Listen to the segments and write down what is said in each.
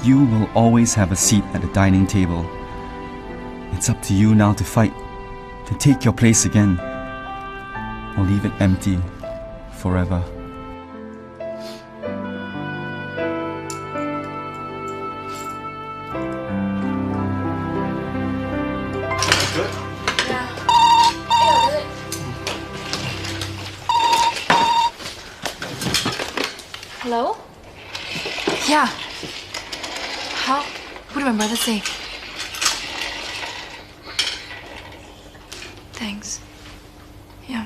You will always have a seat at the dining table. It's up to you now to fight, to take your place again, or leave it empty forever. Hello? Yeah. How? What did my brother say? Thanks. Yeah.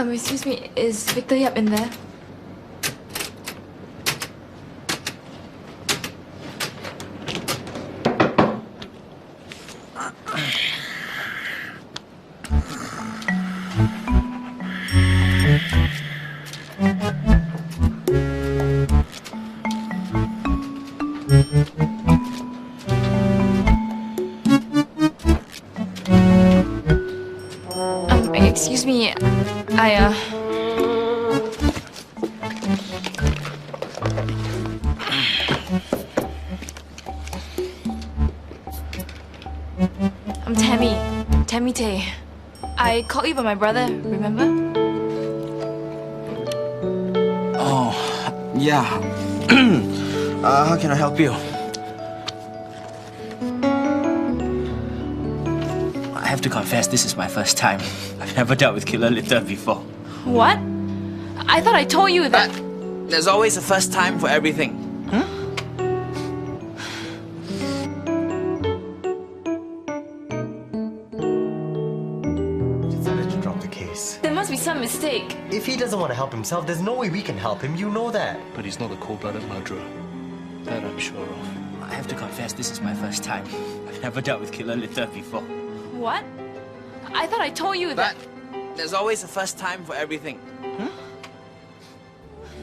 Excuse me, is Victor Yap in there? Excuse me, I'm Tammy Tay. I called you by my brother, remember? Oh, yeah. How can I help you? I have to confess, this is my first time. I've never dealt with killer litter before. What? I thought I told you that... There's always a first time for everything. There must be some mistake. If he doesn't want to help himself, there's no way we can help him. You know that. But he's not a cold-blooded murderer. That I'm sure of. I have to confess, this is my first time. I've never dealt with killer litter before. What? I thought I told you that... There's always a first time for everything.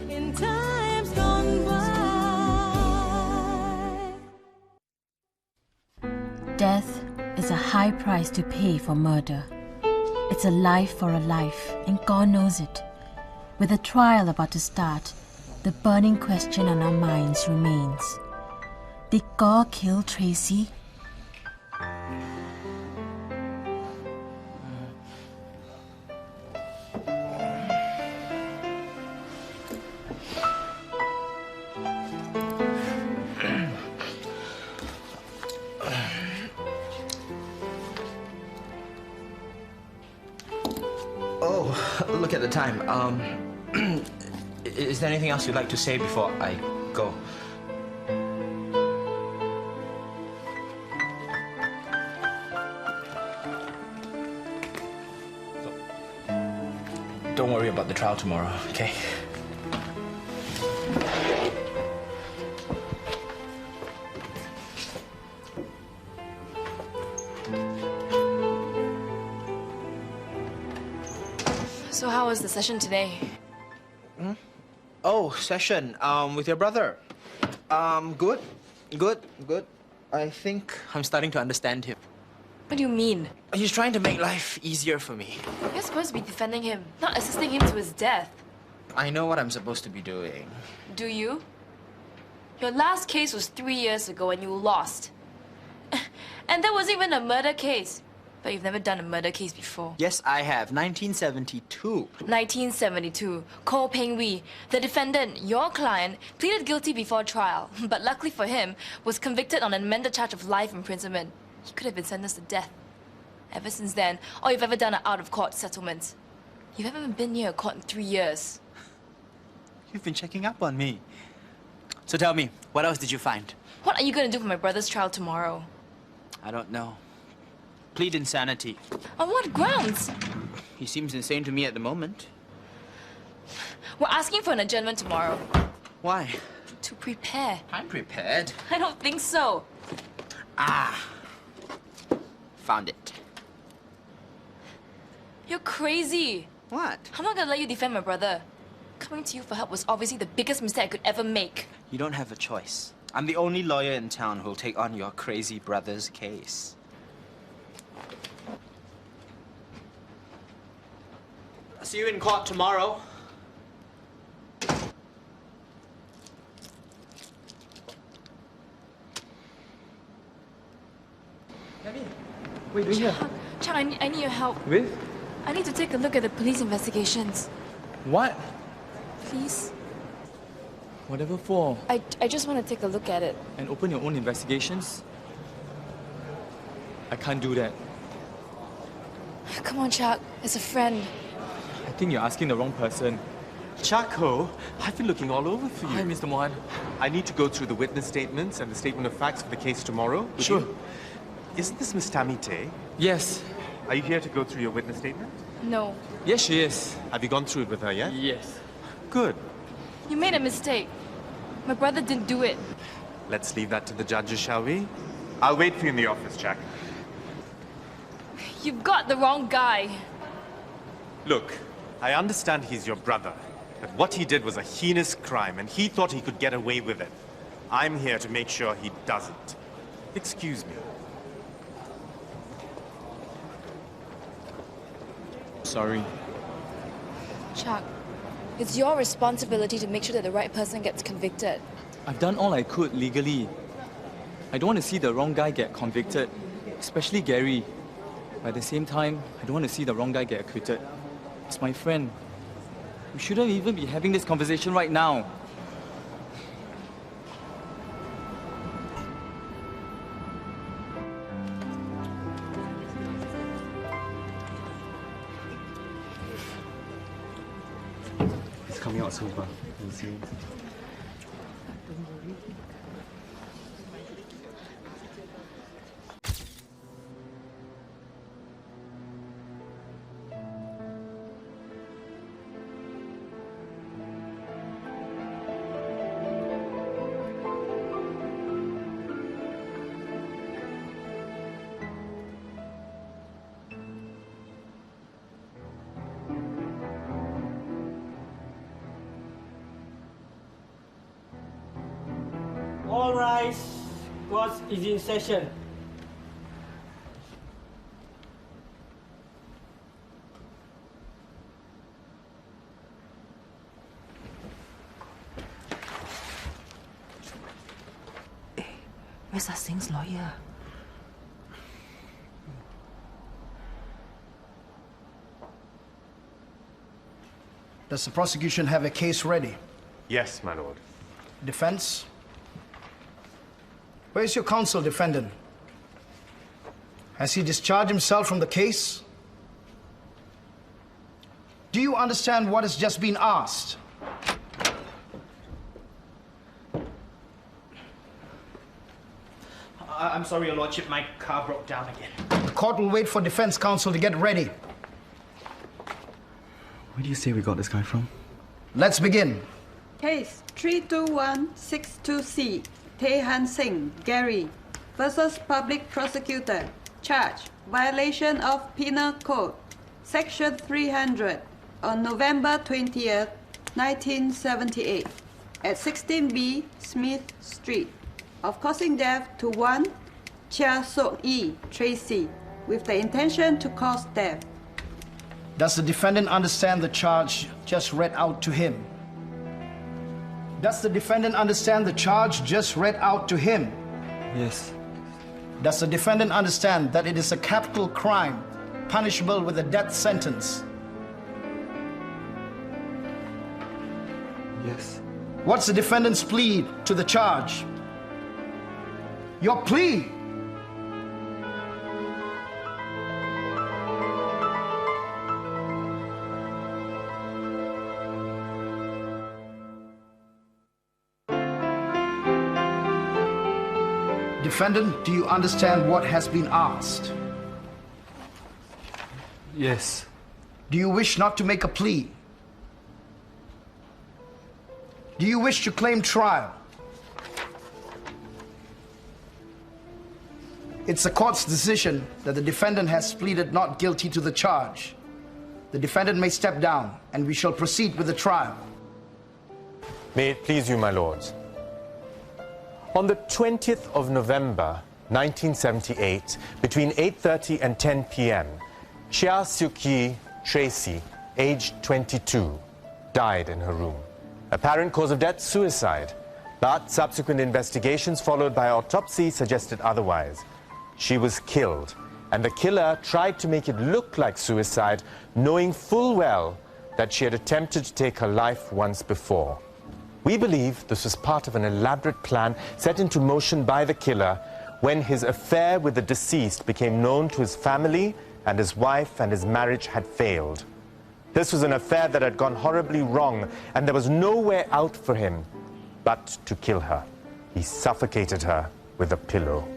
In times gone by. Death is a high price to pay for murder. It's a life for a life, and God knows it. With the trial about to start, the burning question on our minds remains. Did God kill Tracy? Oh, look at the time. Is there anything else you'd like to say before I go? Don't worry about the trial tomorrow, okay? So how was the session today? Oh, session, with your brother. Good. I think I'm starting to understand him. What do you mean? He's trying to make life easier for me. You're supposed to be defending him, not assisting him to his death. I know what I'm supposed to be doing. Do you? Your last case was 3 years ago and you lost. And that wasn't even a murder case. But you've never done a murder case before. Yes, I have. 1972. 1972, Koh Peng Wee, the defendant, your client, pleaded guilty before trial, but luckily for him, was convicted on an amended charge of life imprisonment. He could have been sentenced to death. Ever since then, all you've ever done are out-of-court settlements. You haven't even been near a court in 3 years. You've been checking up on me. So tell me, what else did you find? What are you going to do for my brother's trial tomorrow? I don't know. Plead insanity. On what grounds? He seems insane to me at the moment. We're asking for an adjournment tomorrow. Why? To prepare. I'm prepared. I don't think so. Ah. Found it. You're crazy. What? I'm not gonna let you defend my brother. Coming to you for help was obviously the biggest mistake I could ever make. You don't have a choice. I'm the only lawyer in town who'll take on your crazy brother's case. I'll see you in court tomorrow. Wait, do here. Chang, I need your help. With? I need to take a look at the police investigations. What? Please? Whatever for? I just want to take a look at it. And open your own investigations? I can't do that. Come on, Chuck. As a friend. I think you're asking the wrong person. Chaco, I've been looking all over for you. Hi, Mr. Mohan. I need to go through the witness statements and the statement of facts for the case tomorrow. Would Sure. you? Isn't this Miss Tammy Tay? Yes. Are you here to go through your witness statement? No. Yes, she is. Have you gone through it with her yet? Yes. Good. You made a mistake. My brother didn't do it. Let's leave that to the judges, shall we? I'll wait for you in the office, Jack. You've got the wrong guy. Look, I understand he's your brother, but what he did was a heinous crime, and he thought he could get away with it. I'm here to make sure he doesn't. Excuse me. Sorry. Chuck, it's your responsibility to make sure that the right person gets convicted. I've done all I could legally. I don't want to see the wrong guy get convicted, especially Gary. But at the same time, I don't want to see the wrong guy get acquitted. It's my friend. We shouldn't even be having this conversation right now. It's coming out sober. You'll see. All rise. Court is in session. Where's Ah Sing's lawyer? Does the prosecution have a case ready? Yes, my lord. Defense? Where's your counsel, defendant? Has he discharged himself from the case? Do you understand what has just been asked? I'm sorry, Your Lordship, my car broke down again. The court will wait for defense counsel to get ready. Where do you say we got this guy from? Let's begin. Case 321626C, Tae Han Singh, Gary, versus Public Prosecutor. Charge, violation of Penal Code, Section 300, on November 20th, 1978, at 16B Smith Street, of causing death to one Chia Sok-yi Tracy, with the intention to cause death. Does the defendant understand the charge just read out to him? Does the defendant understand the charge just read out to him? Yes. Does the defendant understand that it is a capital crime, punishable with a death sentence? Yes. What's the defendant's plea to the charge? Your plea! Defendant, do you understand what has been asked? Yes. Do you wish not to make a plea? Do you wish to claim trial? It's the court's decision that the defendant has pleaded not guilty to the charge. The defendant may step down, and we shall proceed with the trial. May it please you, my lords. On the 20th of November, 1978, between 8:30 and 10 p.m., Chia Seok-yi Tracy, aged 22, died in her room. Apparent cause of death, suicide. But subsequent investigations followed by autopsy suggested otherwise. She was killed, and the killer tried to make it look like suicide, knowing full well that she had attempted to take her life once before. We believe this was part of an elaborate plan set into motion by the killer when his affair with the deceased became known to his family and his wife, and his marriage had failed. This was an affair that had gone horribly wrong, and there was no way out for him but to kill her. He suffocated her with a pillow,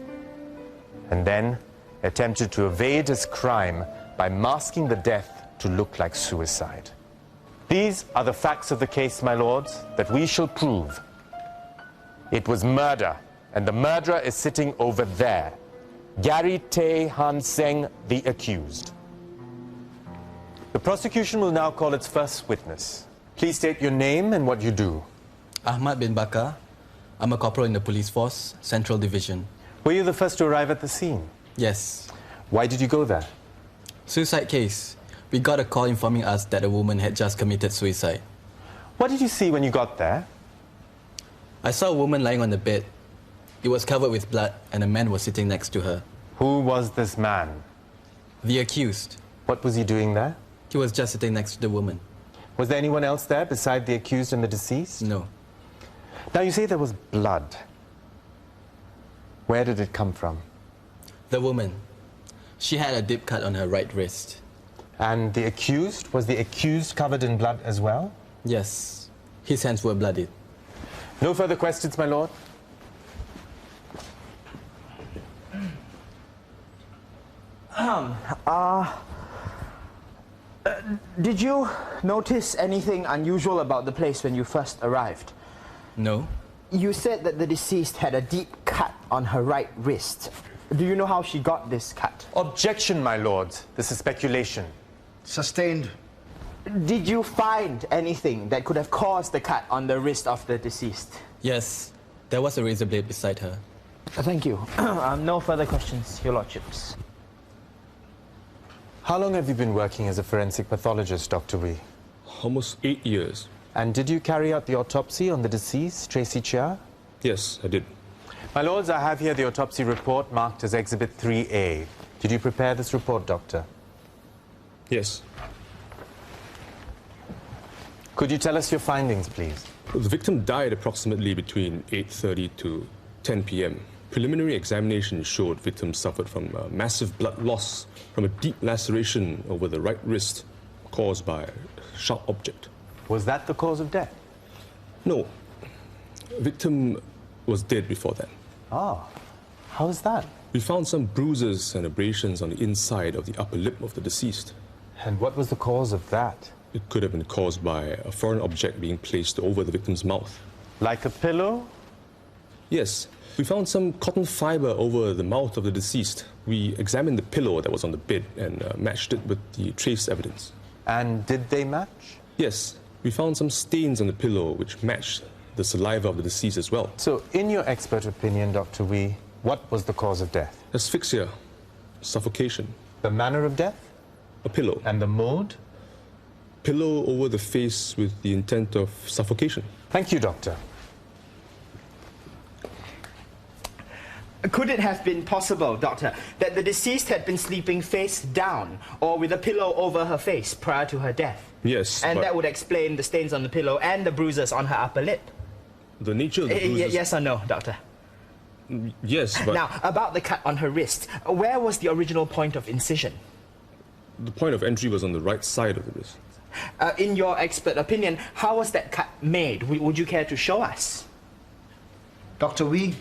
and then attempted to evade his crime by masking the death to look like suicide. These are the facts of the case, my lords, that we shall prove. It was murder, and the murderer is sitting over there. Gary Tae Han Seng, the accused. The prosecution will now call its first witness. Please state your name and what you do. Ahmad bin Bakar. I'm a corporal in the police force, Central Division. Were you the first to arrive at the scene? Yes. Why did you go there? Suicide case. We got a call informing us that a woman had just committed suicide. What did you see when you got there? I saw a woman lying on the bed. It was covered with blood, and a man was sitting next to her. Who was this man? The accused. What was he doing there? He was just sitting next to the woman. Was there anyone else there beside the accused and the deceased? No. Now you say there was blood. Where did it come from? The woman. She had a deep cut on her right wrist. And the accused? Was the accused covered in blood as well? Yes. His hands were bloodied. No further questions, my lord? Did you notice anything unusual about the place when you first arrived? No. You said that the deceased had a deep cut on her right wrist. Do you know how she got this cut? Objection, my lords. This is speculation. Sustained. Did you find anything that could have caused the cut on the wrist of the deceased? Yes. There was a razor blade beside her. Thank you. No further questions, Your Lordships. How long have you been working as a forensic pathologist, Dr. Wee? Almost 8 years. And did you carry out the autopsy on the deceased, Tracy Chia? Yes, I did. My lords, I have here the autopsy report marked as Exhibit 3A. Did you prepare this report, Doctor? Yes. Could you tell us your findings, please? The victim died approximately between 8:30 to 10 p.m. Preliminary examination showed victim suffered from massive blood loss from a deep laceration over the right wrist caused by a sharp object. Was that the cause of death? No. Victim was dead before that. Ah, how is that? We found some bruises and abrasions on the inside of the upper lip of the deceased. And what was the cause of that? It could have been caused by a foreign object being placed over the victim's mouth. Like a pillow? Yes. We found some cotton fiber over the mouth of the deceased. We examined the pillow that was on the bed and matched it with the trace evidence. And did they match? Yes. We found some stains on the pillow which matched the saliva of the deceased as well. So, in your expert opinion, Dr. Wee, what was the cause of death? Asphyxia. Suffocation. The manner of death? A pillow. And the mode? Pillow over the face with the intent of suffocation. Thank you, Doctor. Could it have been possible, Doctor, that the deceased had been sleeping face down or with a pillow over her face prior to her death? Yes, And but that would explain the stains on the pillow and the bruises on her upper lip. the nature of the bruises... Yes or no, Doctor? Yes, but... Now, about the cut on her wrist, where was the original point of incision? The point of entry was on the right side of the wrist. In your expert opinion, how was that cut made? Would you care to show us? Dr. Wee,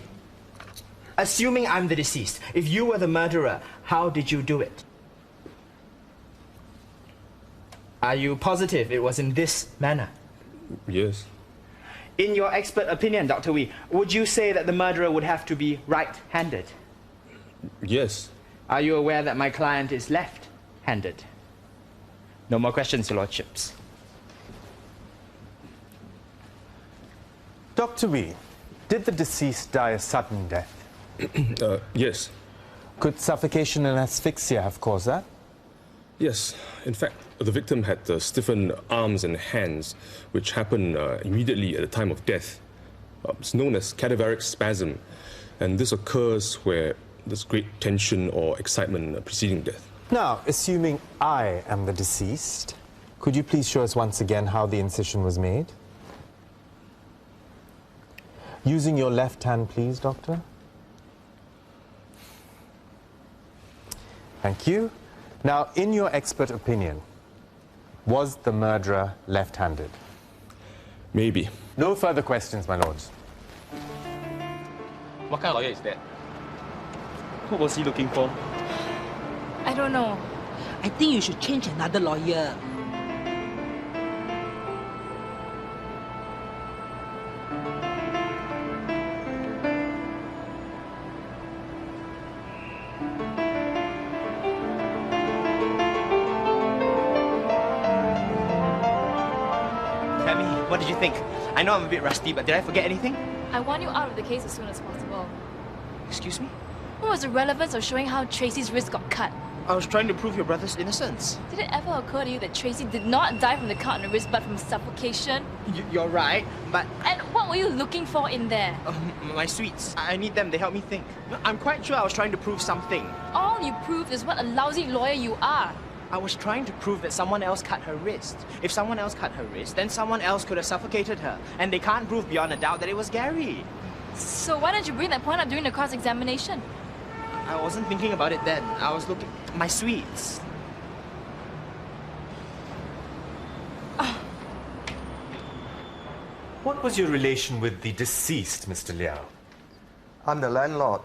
Assuming I'm the deceased, if you were the murderer, how did you do it? Are you positive it was in this manner? Yes. In your expert opinion, Dr. Wee, would you say that the murderer would have to be right-handed? Yes. Are you aware that my client is left-handed? No more questions, Your Lordships. Dr. Wee, did the deceased die a sudden death? Yes. Could suffocation and asphyxia have caused that? Yes. In fact, the victim had stiffened arms and hands, which happened immediately at the time of death. It's known as cadaveric spasm, and this occurs where there's great tension or excitement preceding death. Now, assuming I am the deceased, could you please show us once again how the incision was made? Using your left hand, please, Doctor. Thank you. Now, in your expert opinion, was the murderer left-handed? Maybe. No further questions, my lords. What kind of lawyer is that? What was he looking for? I don't know. I think you should change another lawyer. What did you think? I know I'm a bit rusty, but did I forget anything? I want you out of the case as soon as possible. Excuse me? What was the relevance of showing how Tracy's wrist got cut? I was trying to prove your brother's innocence. Did it ever occur to you that Tracy did not die from the cut on the wrist but from suffocation? You're right, but... And what were you looking for in there? My sweets. I need them. They help me think. I'm quite sure I was trying to prove something. All you proved is what a lousy lawyer you are. I was trying to prove that someone else cut her wrist. If someone else cut her wrist, then someone else could have suffocated her. And they can't prove beyond a doubt that it was Gary. So why didn't you bring that point up during the cross-examination? I wasn't thinking about it then. I was looking... My sweets. What was your relation with the deceased, Mr. Liao? I'm the landlord.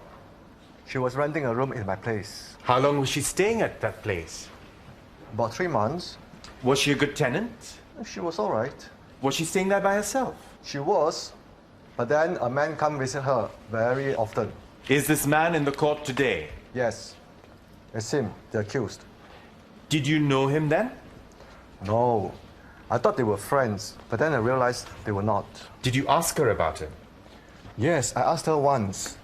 She was renting a room in my place. How long was she staying at that place? About 3 months. Was she a good tenant? She was all right. Was she staying there by herself? She was, but then a man come visit her very often. Is this man in the court today? Yes. It's him, the accused. Did you know him then? No. I thought they were friends, but then I realized they were not. Did you ask her about him? Yes, I asked her once.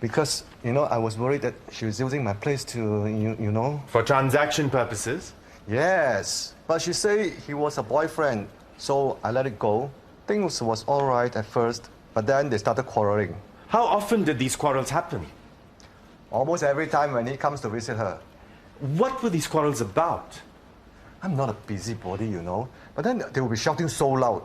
Because, I was worried that she was using my place to, you know... For transaction purposes? Yes. But she said he was a boyfriend, so I let it go. Things was all right at first, but then they started quarreling. How often did these quarrels happen? Almost every time when he comes to visit her. What were these quarrels about? I'm not a busybody, but then they will be shouting so loud.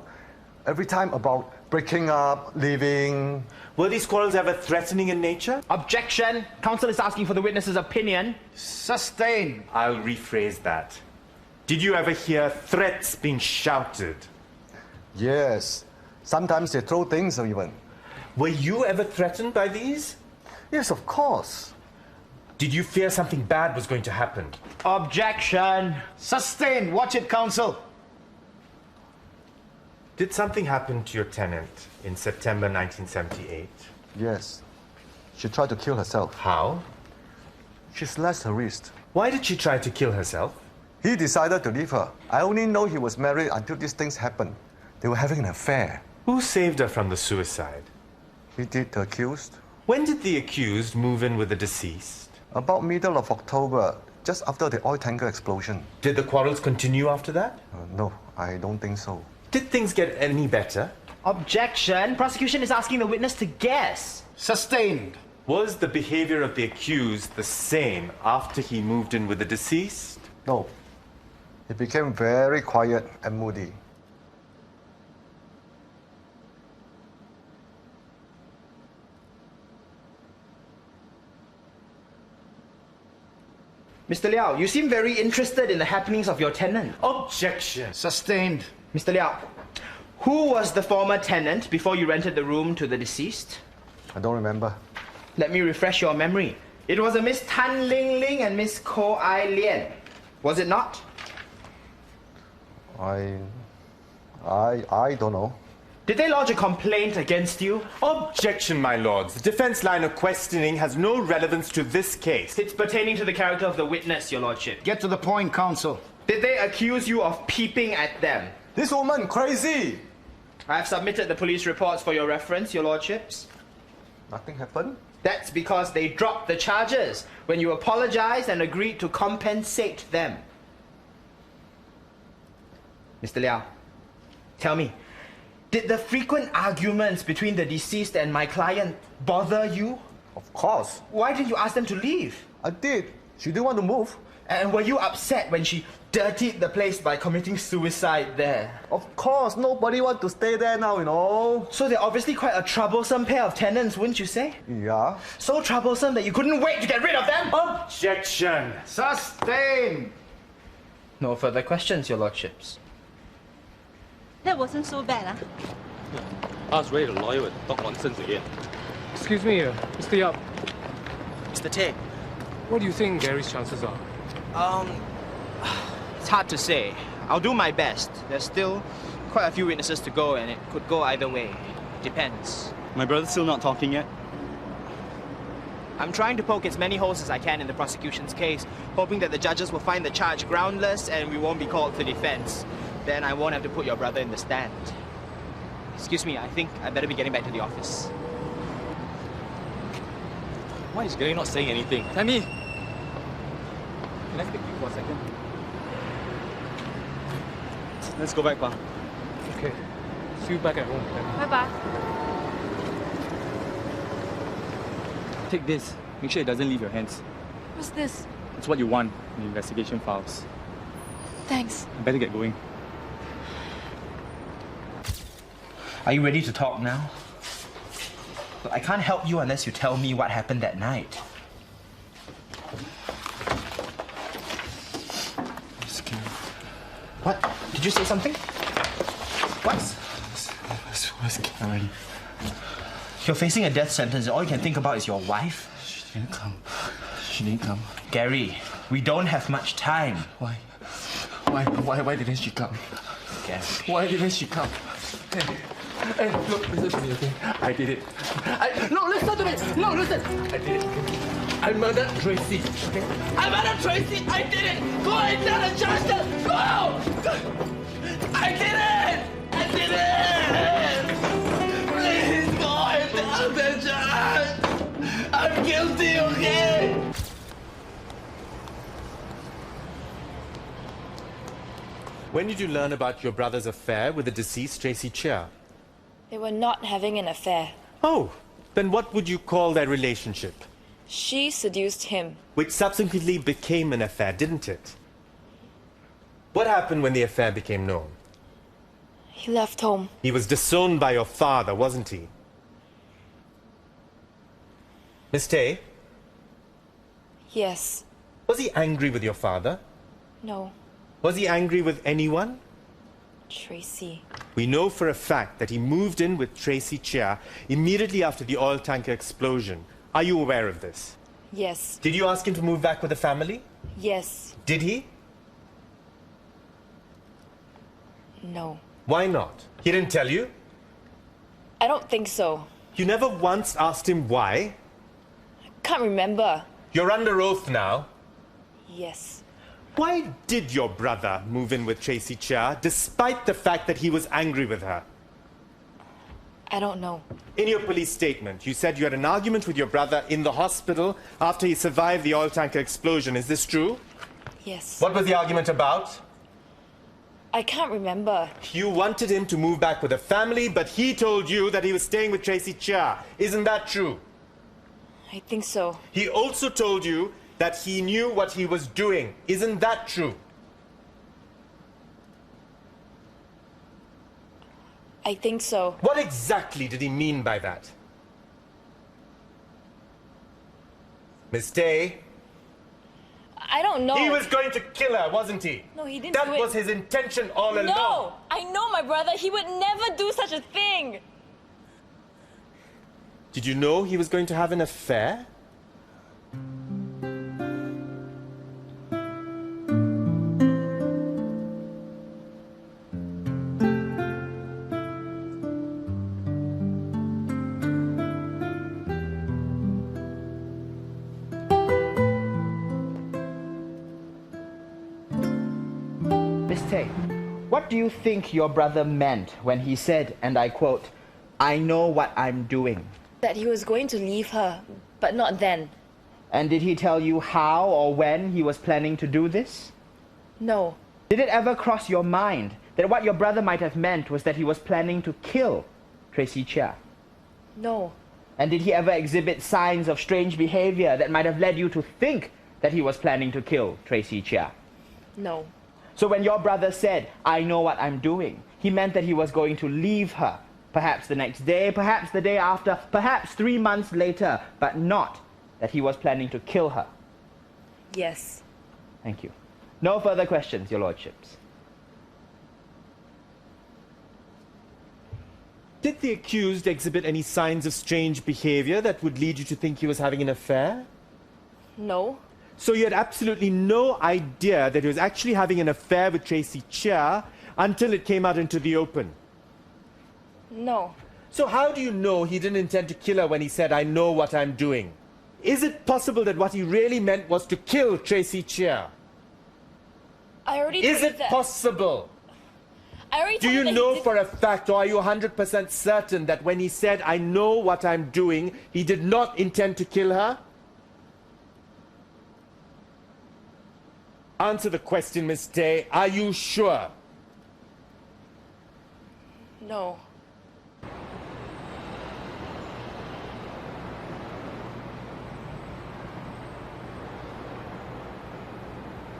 Every time about breaking up, leaving. Were these quarrels ever threatening in nature? Objection! Counsel is asking for the witness's opinion. Sustained. I'll rephrase that. Did you ever hear threats being shouted? Yes. Sometimes they throw things even. Were you ever threatened by these? Yes, of course. Did you fear something bad was going to happen? Objection! Sustained. Watch it, counsel. Did something happen to your tenant in September 1978? Yes. She tried to kill herself. How? She slashed her wrist. Why did she try to kill herself? He decided to leave her. I only know he was married until these things happened. They were having an affair. Who saved her from the suicide? He did, the accused. When did the accused move in with the deceased? About middle of October, just after the oil tanker explosion. Did the quarrels continue after that? No, I don't think so. Did things get any better? Objection! Prosecution is asking the witness to guess. Sustained. Was the behavior of the accused the same after he moved in with the deceased? No. He became very quiet and moody. Mr. Liao, you seem very interested in the happenings of your tenant. Objection! Sustained. Mr. Liao, who was the former tenant before you rented the room to the deceased? I don't remember. Let me refresh your memory. It was a Miss Tan Ling Ling and Miss Ko Ai Lian. Was it not? I don't know. Did they lodge a complaint against you? Objection, my lords. The defense line of questioning has no relevance to this case. It's pertaining to the character of the witness, your lordship. Get to the point, counsel. Did they accuse you of peeping at them? This woman crazy! I have submitted the police reports for your reference, your lordships. Nothing happened? That's because they dropped the charges when you apologized and agreed to compensate them. Mr. Liao, tell me, did the frequent arguments between the deceased and my client bother you? Of course. Why didn't you ask them to leave? I did. She didn't want to move. And were you upset when she dirtied the place by committing suicide there? Of course, nobody wants to stay there now, you know. So they're obviously quite a troublesome pair of tenants, wouldn't you say? Yeah. So troublesome that you couldn't wait to get rid of them? Objection! Sustained. No further questions, your lordships. That wasn't so bad, Ask Ray, the lawyer, would talk nonsense again. Excuse me, Mr. Yap. Mr. Tay. What do you think Gary's chances are? It's hard to say. I'll do my best. There's still quite a few witnesses to go, and it could go either way. Depends. My brother's still not talking yet? I'm trying to poke as many holes as I can in the prosecution's case, hoping that the judges will find the charge groundless and we won't be called for defense. Then I won't have to put your brother in the stand. Excuse me, I think I better be getting back to the office. Why is Gary not saying anything? Tammy! Can I speak to you for a second? Let's go back, Pa. Okay. See you back at home. Bye-bye. Take this. Make sure it doesn't leave your hands. What's this? It's what you want in the investigation files. Thanks. I better get going. Are you ready to talk now? Look, I can't help you unless you tell me what happened that night. I'm scared. What? Did you say something? What? Where's Karen? You're facing a death sentence and all you can think about is your wife? She didn't come. She didn't come. Gary, we don't have much time. Why didn't she come? Gary. Why didn't she come? Hey, look, listen to me, okay? I did it. No, listen to me! No, listen! I did it. I murdered Tracy, okay? I murdered Tracy! I did it! Go and tell the judge that! Go! I did it! I did it! Please go and tell the judge! I'm guilty, okay? When did you learn about your brother's affair with the deceased Tracy Chia? They were not having an affair. Oh, then what would you call their relationship? She seduced him. Which subsequently became an affair, didn't it? What happened when the affair became known? He left home. He was disowned by your father, wasn't he? Miss Tay? Yes. Was he angry with your father? No. Was he angry with anyone? Tracy. We know for a fact that he moved in with Tracy Chia immediately after the oil tanker explosion. Are you aware of this? Yes. Did you ask him to move back with the family? Yes. Did he? No. Why not? He didn't tell you? I don't think so. You never once asked him why? Can't remember. You're under oath now. Yes. Why did your brother move in with Tracy Chia despite the fact that he was angry with her? I don't know. In your police statement, you said you had an argument with your brother in the hospital after he survived the oil tanker explosion. Is this true? Yes. What was the argument about? I can't remember. You wanted him to move back with a family, but he told you that he was staying with Tracy Chia. Isn't that true? I think so. He also told you that he knew what he was doing. Isn't that true? I think so. What exactly did he mean by that? Miss Day? I don't know. He was going to kill her, wasn't he? No, he didn't That do it. was his intention all along. No! I know my brother. He would never do such a thing. Did you know he was going to have an affair? Miss Tay, what do you think your brother meant when he said, and I quote, "I know what I'm doing"? That he was going to leave her, but not then. And did he tell you how or when he was planning to do this? No. Did it ever cross your mind that what your brother might have meant was that he was planning to kill Tracy Chia? No. And did he ever exhibit signs of strange behavior that might have led you to think that he was planning to kill Tracy Chia? No. So when your brother said, "I know what I'm doing," he meant that he was going to leave her, perhaps the next day, perhaps the day after, perhaps 3 months later, but not that he was planning to kill her. Yes. Thank you. No further questions, your lordships. Did the accused exhibit any signs of strange behavior that would lead you to think he was having an affair? No. So you had absolutely no idea that he was actually having an affair with Tracy Chia until it came out into the open? No. So how do you know he didn't intend to kill her when he said, "I know what I'm doing"? Is it possible that what he really meant was to kill Tracy Chia? I already Is told you it that. possible? I already Do told you that know he for a fact, or are you 100% certain that when he said, "I know what I'm doing," he did not intend to kill her? Answer the question, Miss Day. Are you sure? No.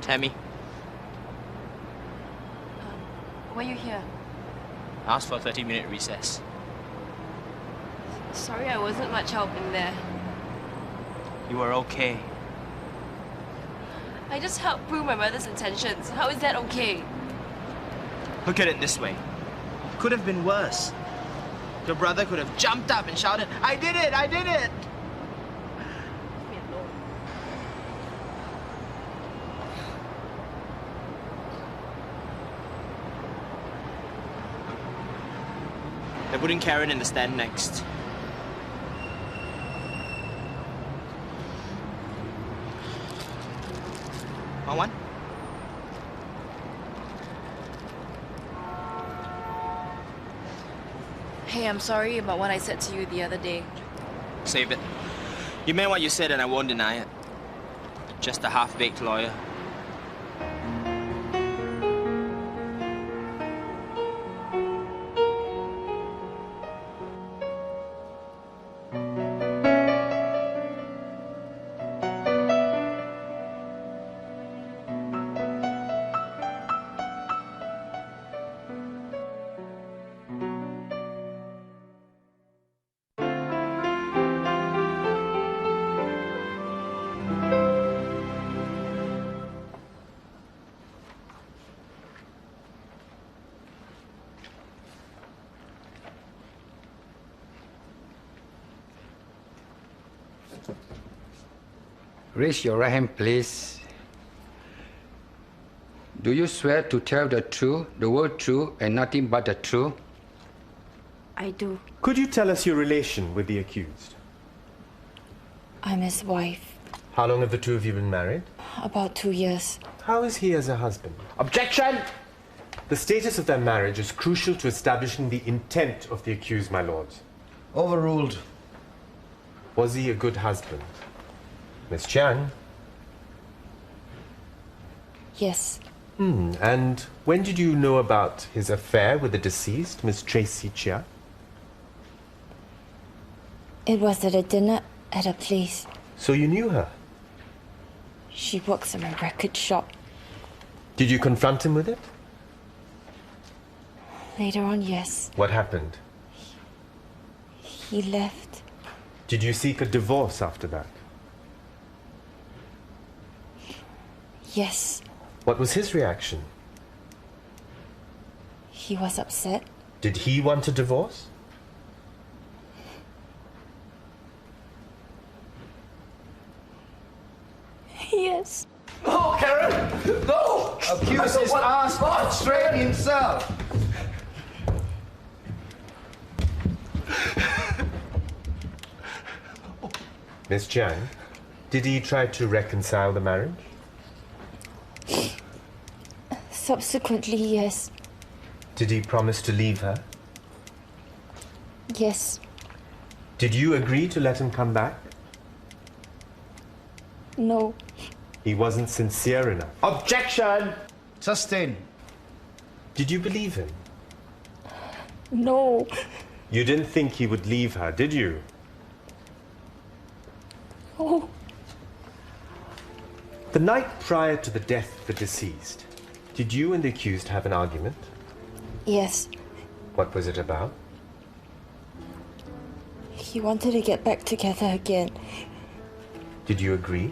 Tammy, Why are you here? I asked for a 30-minute recess. Sorry, I wasn't much help in there. You were okay. I just helped prove my mother's intentions. How is that okay? Look at it this way. Could have been worse. Your brother could have jumped up and shouted, "I did it! I did it!" Leave me alone. They're putting Karen in the stand next. Want one? Hey, I'm sorry about what I said to you the other day. Save it. You meant what you said and I won't deny it. Just a half-baked lawyer. Raise your right hand, please. Do you swear to tell the truth, the whole truth, and nothing but the truth? I do. Could you tell us your relation with the accused? I'm his wife. How long have the two of you been married? About 2 years. How is he as a husband? Objection! The status of their marriage is crucial to establishing the intent of the accused, my lords. Overruled. Was he a good husband? Miss Chan? Yes. And when did you know about his affair with the deceased, Miss Tracy Chia? It was at a dinner at a place. So you knew her? She works in a record shop. Did you confront him with it? Later on, yes. What happened? He left. Did you seek a divorce after that? Yes. What was his reaction? He was upset. Did he want a divorce? Yes. No, Karen! No! Accused is asked to restrain himself. Miss Chang, did he try to reconcile the marriage? Subsequently, yes. Did he promise to leave her? Yes. Did you agree to let him come back? No. He wasn't sincere enough. Objection! Sustain. Did you believe him? No. You didn't think he would leave her, did you? Oh. The night prior to the death of the deceased, did you and the accused have an argument? Yes. What was it about? He wanted to get back together again. Did you agree?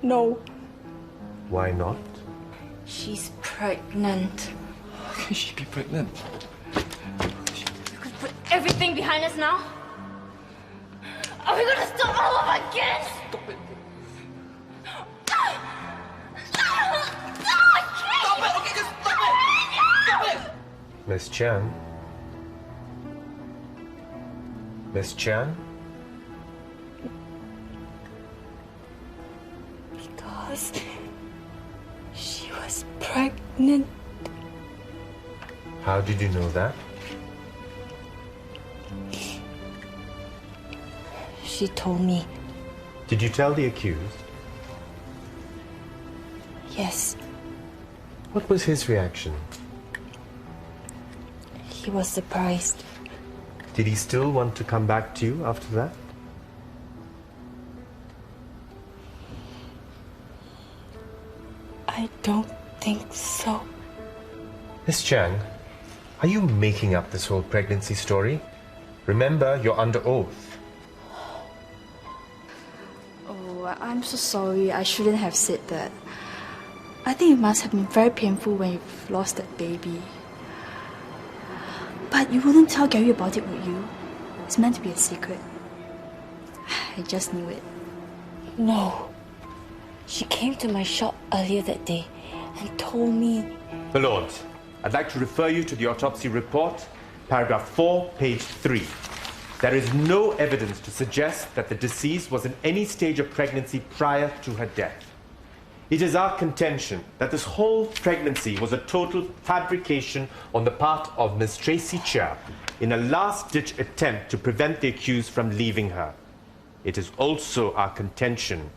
No. Why not? She's pregnant. How can she be pregnant? We could put everything behind us now? Are we gonna start all over again? Stop it. Stop it! Okay, just stop it! Stop it! Miss Chan? Miss Chan? Because she was pregnant. How did you know that? She told me. Did you tell the accused? Yes. What was his reaction? He was surprised. Did he still want to come back to you after that? I don't think so. Miss Chang, are you making up this whole pregnancy story? Remember, you're under oath. Oh, I'm so sorry. I shouldn't have said that. I think it must have been very painful when you've lost that baby. But you wouldn't tell Gary about it, would you? It's meant to be a secret. I just knew it. No. She came to my shop earlier that day and told me... My Lord, I'd like to refer you to the autopsy report, paragraph 4, page 3. There is no evidence to suggest that the deceased was in any stage of pregnancy prior to her death. It is our contention that this whole pregnancy was a total fabrication on the part of Miss Tracy Chia in a last-ditch attempt to prevent the accused from leaving her. It is also our contention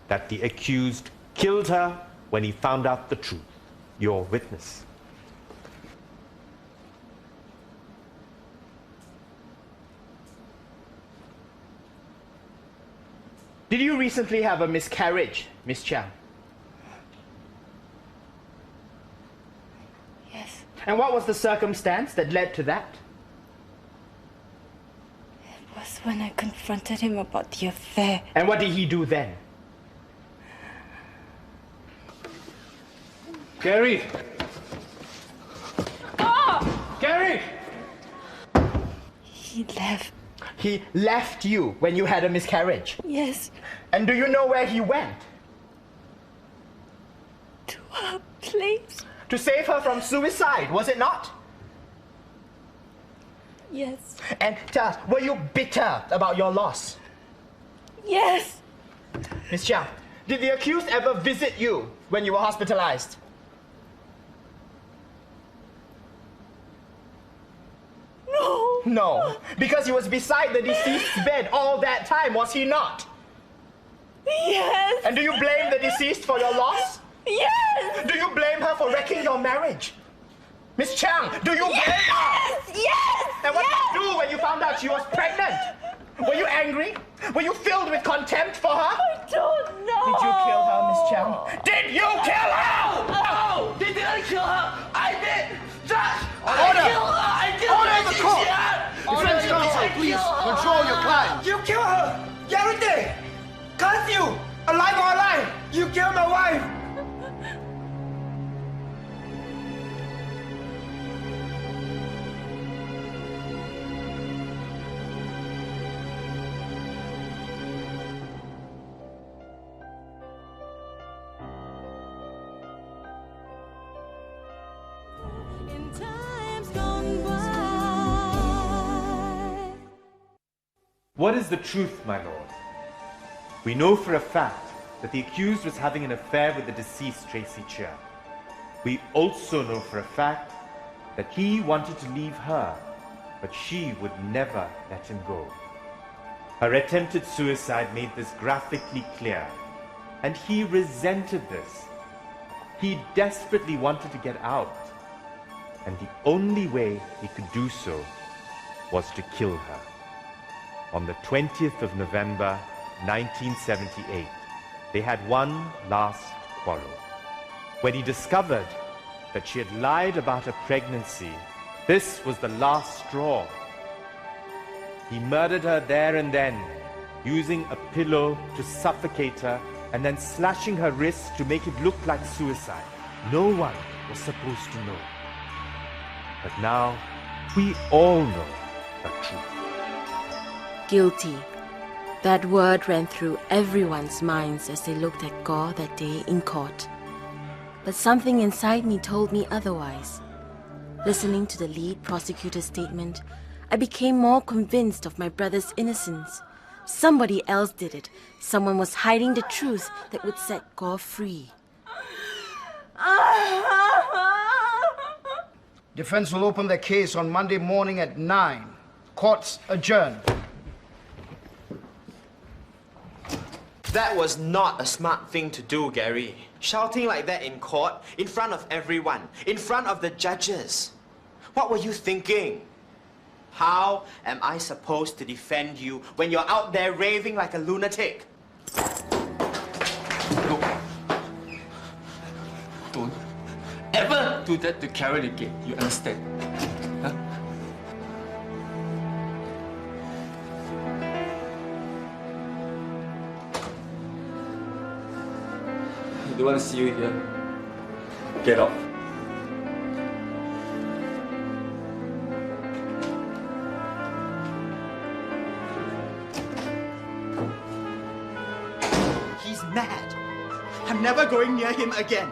that the accused killed her when he found out the truth. Your witness. Did you recently have a miscarriage, Miss Chiang? Yes. And what was the circumstance that led to that? It was when I confronted him about the affair. And what did he do then? Gary! Oh! Gary! He left. He left you when you had a miscarriage? Yes. And do you know where he went? To her place. To save her from suicide, was it not? Yes. And tell us, were you bitter about your loss? Yes. Miss Chiang, did the accused ever visit you when you were hospitalized? No. No, because he was beside the deceased's bed all that time, was he not? Yes. And do you blame the deceased for your loss? Yes. Do you blame her for wrecking your marriage? Miss Chang, do you blame her? Yes. And what did you do when you found out she was pregnant? Were you angry? Were you filled with contempt for her? I don't know. Did you kill her, Miss Chow? Did you kill her? No! They didn't kill her! I did! Judge! Order! I killed her! I killed Order her! in the court! Defense Order! counsel, I please killed her! control your client. You kill her! Guarantee! Curse you! Alive or alive! You killed my wife! What is the truth, my lord? We know for a fact that the accused was having an affair with the deceased Tracy Chia. We also know for a fact that he wanted to leave her, but she would never let him go. Her attempted suicide made this graphically clear, and he resented this. He desperately wanted to get out, and the only way he could do so was to kill her. On the 20th of November, 1978, they had one last quarrel. When he discovered that she had lied about her pregnancy, this was the last straw. He murdered her there and then, using a pillow to suffocate her and then slashing her wrists to make it look like suicide. No one was supposed to know. But now, we all know the truth. Guilty. That word ran through everyone's minds as they looked at Gore that day in court. But something inside me told me otherwise. Listening to the lead prosecutor's statement, I became more convinced of my brother's innocence. Somebody else did it. Someone was hiding the truth that would set Gore free. Defense will open their case on Monday morning at 9. Court's adjourned. That was not a smart thing to do, Gary. Shouting like that in court, in front of everyone, in front of the judges. What were you thinking? How am I supposed to defend you when you're out there raving like a lunatic? Look, don't ever do that to Karen again, you understand? Huh? I don't want to see you here. Get out. He's mad. I'm never going near him again.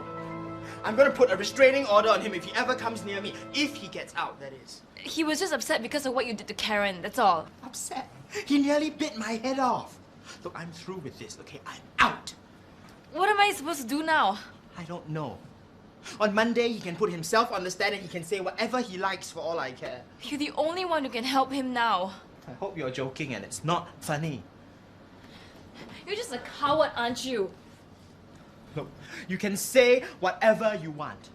I'm going to put a restraining order on him if he ever comes near me. If he gets out, that is. He was just upset because of what you did to Karen, that's all. Upset? He nearly bit my head off. Look, I'm through with this, okay? I'm out. What am I supposed to do now? I don't know. On Monday, he can put himself on the stand and he can say whatever he likes for all I care. You're the only one who can help him now. I hope you're joking and it's not funny. You're just a coward, aren't you? Look, you can say whatever you want.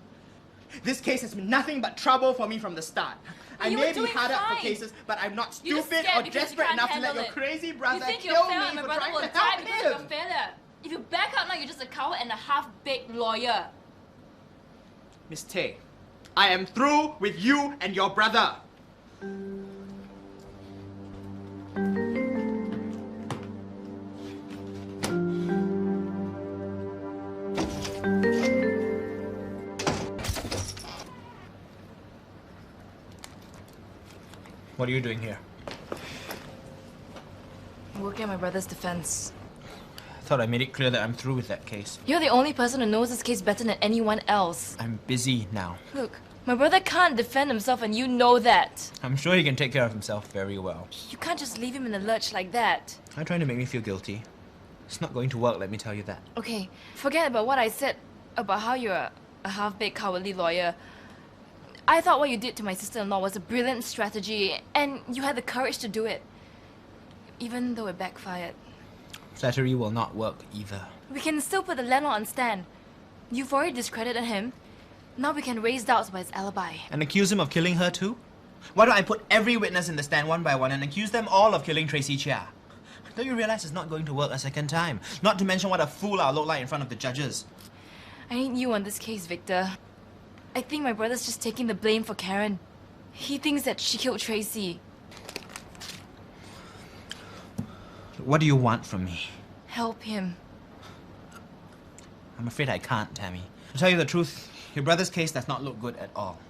This case has been nothing but trouble for me from the start. I You may were be doing hard up for fine. cases, but I'm not You're just stupid scared or because you desperate can't enough to let handle your it. crazy brother You think you're kill fair me and my for brother trying will to die help because you're a him. failure. If you back out now, you're just a coward and a half-baked lawyer. Miss Tay, I am through with you and your brother. What are you doing here? I'm working on my brother's defense. I thought I made it clear that I'm through with that case. You're the only person who knows this case better than anyone else. I'm busy now. Look, my brother can't defend himself and you know that. I'm sure he can take care of himself very well. You can't just leave him in the lurch like that. You're trying to make me feel guilty. It's not going to work, let me tell you that. Okay, forget about what I said about how you're a half-baked cowardly lawyer. I thought what you did to my sister-in-law was a brilliant strategy and you had the courage to do it. Even though it backfired. Flattery will not work either. We can still put the landlord on stand. You've already discredited him. Now we can raise doubts about his alibi. And accuse him of killing her too? Why don't I put every witness in the stand one by one and accuse them all of killing Tracy Chia? Don't you realize it's not going to work a second time? Not to mention what a fool I'll look like in front of the judges. I need you on this case, Victor. I think my brother's just taking the blame for Karen. He thinks that she killed Tracy. What do you want from me? Help him. I'm afraid I can't, Tammy. To tell you the truth, your brother's case does not look good at all.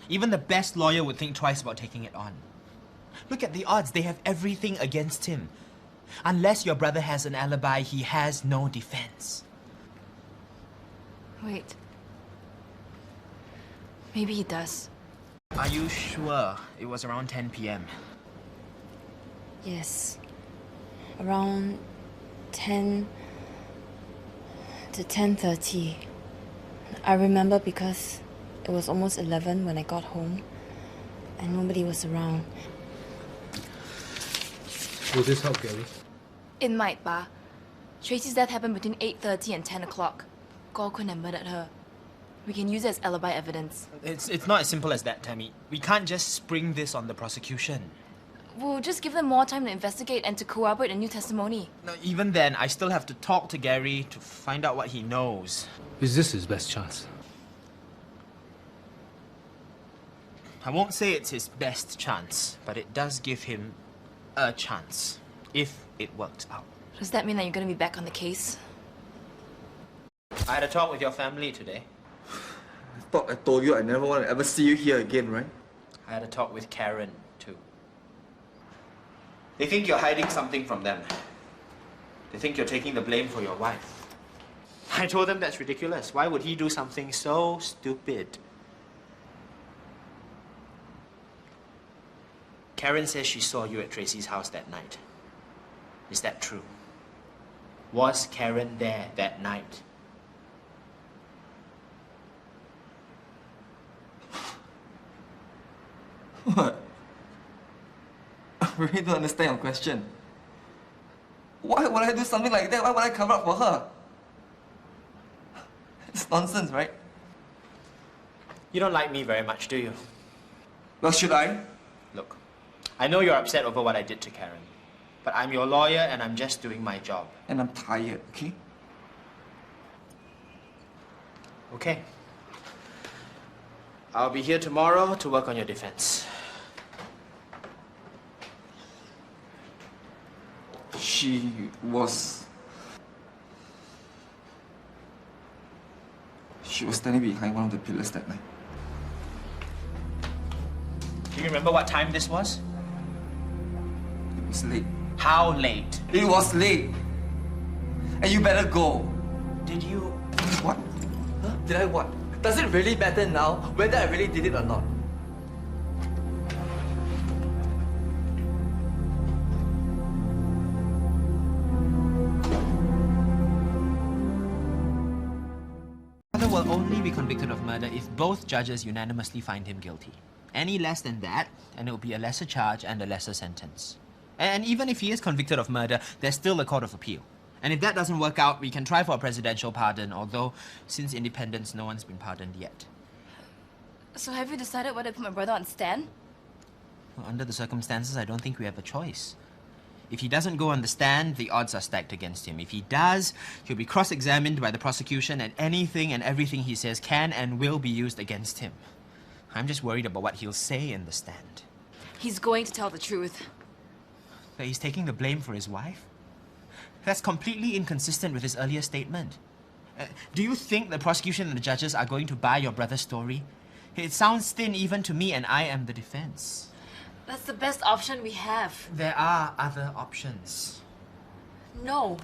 Even the best lawyer would think twice about taking it on. Look at the odds. They have everything against him. Unless your brother has an alibi, he has no defense. Wait. Maybe he does. Are you sure it was around 10 p.m.? Yes. Around 10 to 10:30. I remember because it was almost 11 when I got home and nobody was around. Will this help, Gary? It might, Ba. Tracy's death happened between 8:30 and 10 o'clock. Gaw couldn't have murdered her. We can use it as alibi evidence. It's not as simple as that, Tammy. We can't just spring this on the prosecution. We'll just give them more time to investigate and to corroborate a new testimony. No, even then, I still have to talk to Gary to find out what he knows. Is this his best chance? I won't say it's his best chance, but it does give him a chance, if it works out. Does that mean that you're going to be back on the case? I had a talk with your family today. I thought I told you I never want to ever see you here again, right? I had a talk with Karen, too. They think you're hiding something from them. They think you're taking the blame for your wife. I told them that's ridiculous. Why would he do something so stupid? Karen says she saw you at Tracy's house that night. Is that true? Was Karen there that night? What? I really don't understand your question. Why would I do something like that? Why would I cover up for her? It's nonsense, right? You don't like me very much, do you? Well, should I? Look, I know you're upset over what I did to Karen, but I'm your lawyer and I'm just doing my job. And I'm tired, okay? Okay. I'll be here tomorrow to work on your defense. She was standing behind one of the pillars that night. Do you remember what time this was? It was late. How late? It was late. And you better go. Did you? What? Huh? Did I what? Does it really matter now whether I really did it or not? Will only be convicted of murder if both judges unanimously find him guilty. Any less than that, and it will be a lesser charge and a lesser sentence. And even if he is convicted of murder, there's still a court of appeal. And if that doesn't work out, we can try for a presidential pardon, although since independence, no one's been pardoned yet. So have you decided whether to put my brother on stand? Well, under the circumstances, I don't think we have a choice. If he doesn't go on the stand, the odds are stacked against him. If he does, he'll be cross-examined by the prosecution and anything and everything he says can and will be used against him. I'm just worried about what he'll say in the stand. He's going to tell the truth. That he's taking the blame for his wife? That's completely inconsistent with his earlier statement. Do you think the prosecution and the judges are going to buy your brother's story? It sounds thin even to me, and I am the defense. That's the best option we have. There are other options. No.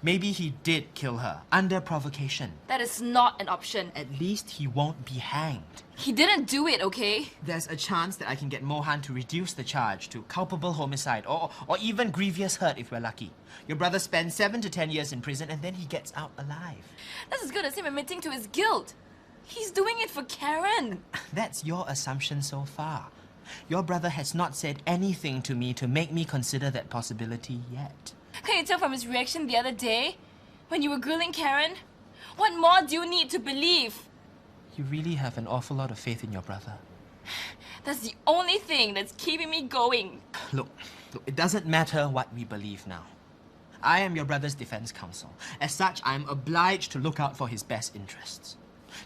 Maybe he did kill her under provocation. That is not an option. At least he won't be hanged. He didn't do it, okay? There's a chance that I can get Mohan to reduce the charge to culpable homicide or even grievous hurt if we're lucky. Your brother spends 7 to 10 years in prison and then he gets out alive. That's as good as him admitting to his guilt. He's doing it for Karen. That's your assumption so far. Your brother has not said anything to me to make me consider that possibility yet. Can you tell from his reaction the other day? When you were grilling Karen? What more do you need to believe? You really have an awful lot of faith in your brother. That's the only thing that's keeping me going. Look, it doesn't matter what we believe now. I am your brother's defense counsel. As such, I am obliged to look out for his best interests.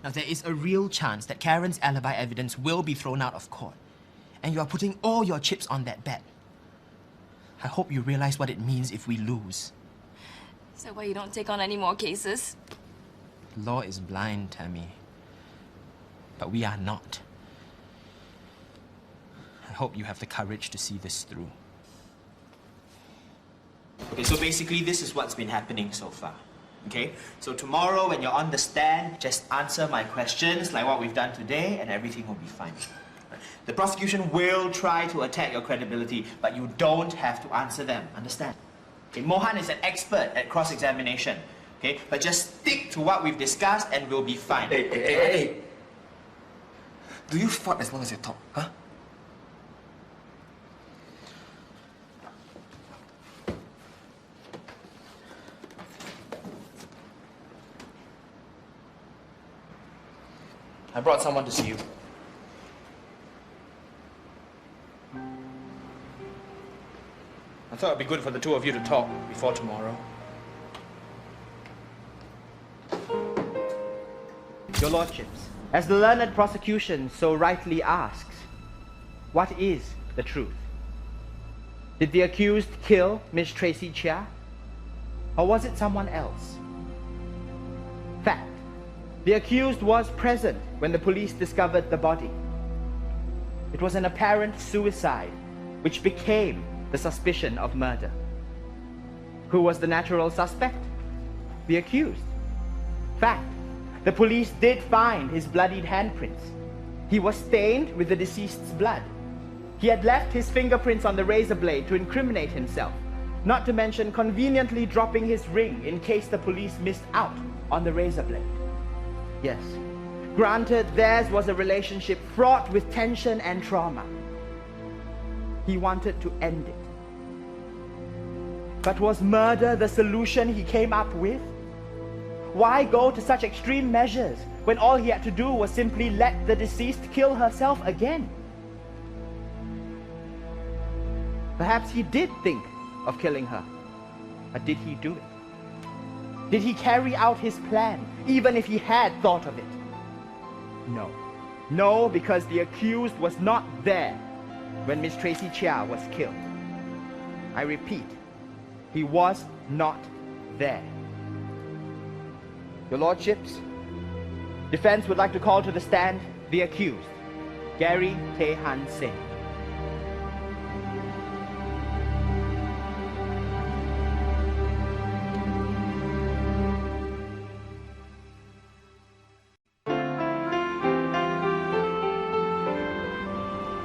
Now, there is a real chance that Karen's alibi evidence will be thrown out of court. And you are putting all your chips on that bet. I hope you realize what it means if we lose. So why you don't take on any more cases? Law is blind, Tammy. But we are not. I hope you have the courage to see this through. Okay, so basically this is what's been happening so far. Okay? So tomorrow when you're on the stand, just answer my questions like what we've done today and everything will be fine. The prosecution will try to attack your credibility, but you don't have to answer them. Understand? Okay, Mohan is an expert at cross-examination. Okay? But just stick to what we've discussed and we'll be fine. Hey. Do you fart as long as you talk, huh? I brought someone to see you. I thought it'd be good for the two of you to talk before tomorrow. Your Lordships, as the learned prosecution so rightly asks, what is the truth? Did the accused kill Miss Tracy Chia? Or was it someone else? Fact. The accused was present when the police discovered the body. It was an apparent suicide, which became the suspicion of murder. Who was the natural suspect? The accused. Fact. The police did find his bloodied handprints. He was stained with the deceased's blood. He had left his fingerprints on the razor blade to incriminate himself, not to mention conveniently dropping his ring in case the police missed out on the razor blade. Yes, granted, theirs was a relationship fraught with tension and trauma. He wanted to end it. But was murder the solution he came up with? Why go to such extreme measures when all he had to do was simply let the deceased kill herself again? Perhaps he did think of killing her, but did he do it? Did he carry out his plan, even if he had thought of it? No. No, because the accused was not there when Miss Tracy Chia was killed. I repeat, he was not there. Your Lordships, defense would like to call to the stand the accused, Gary Tehan Singh.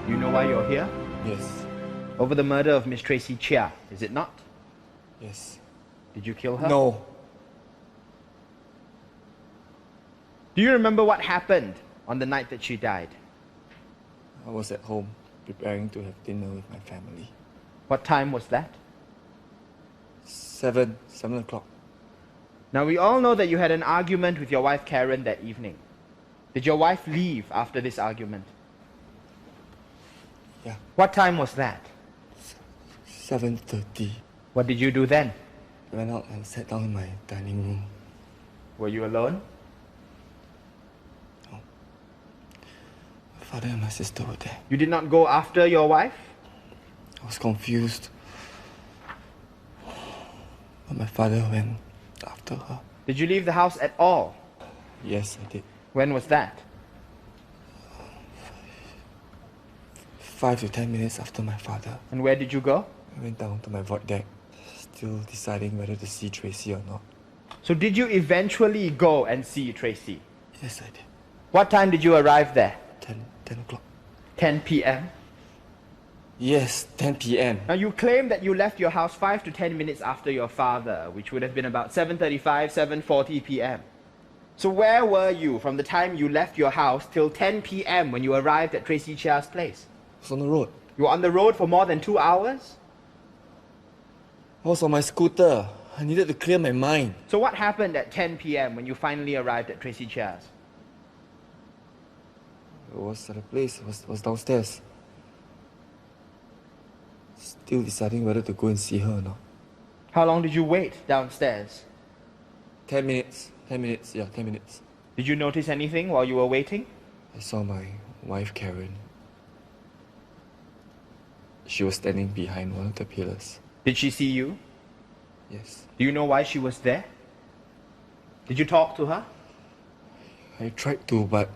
You know why you're here? Yes. Over the murder of Miss Tracy Chia, is it not? Yes. Did you kill her? No. Do you remember what happened on the night that she died? I was at home, preparing to have dinner with my family. What time was that? 7 o'clock. Now, we all know that you had an argument with your wife Karen that evening. Did your wife leave after this argument? Yeah. What time was that? 7:30. What did you do then? I went out and sat down in my dining room. Were you alone? No. My father and my sister were there. You did not go after your wife? I was confused. But my father went after her. Did you leave the house at all? Yes, I did. When was that? 5 to 10 minutes after my father. And where did you go? I went down to my void deck, still deciding whether to see Tracy or not. So did you eventually go and see Tracy? Yes, I did. What time did you arrive there? 10 o'clock. 10 p.m.? Yes, 10 p.m. Now you claim that you left your house 5 to 10 minutes after your father, which would have been about 7:35, 7:40 p.m. So where were you from the time you left your house till 10 p.m. when you arrived at Tracy Chia's place? I was on the road. You were on the road for more than 2 hours? I was on my scooter. I needed to clear my mind. So what happened at 10 p.m. when you finally arrived at Tracy Chia's? I was at a place. I was downstairs. still deciding whether to go and see her or not. How long did you wait downstairs? 10 minutes. 10 minutes, yeah, 10 minutes. Did you notice anything while you were waiting? I saw my wife, Karen. She was standing behind one of the pillars. Did she see you? Yes. Do you know why she was there? Did you talk to her? I tried to, but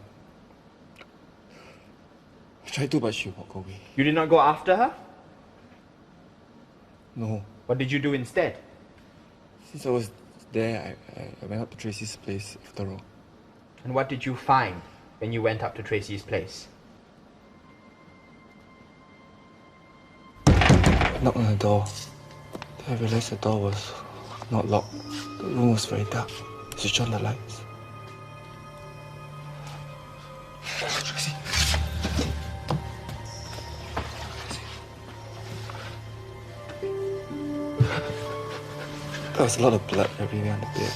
she walked away. You did not go after her? No. What did you do instead? Since I was there, I went up to Tracy's place after all. And what did you find when you went up to Tracy's place? I knocked on the door. Then I realized the door was not locked. The room was very dark. Switch on the lights. Tracy. There was a lot of blood everywhere on the bed.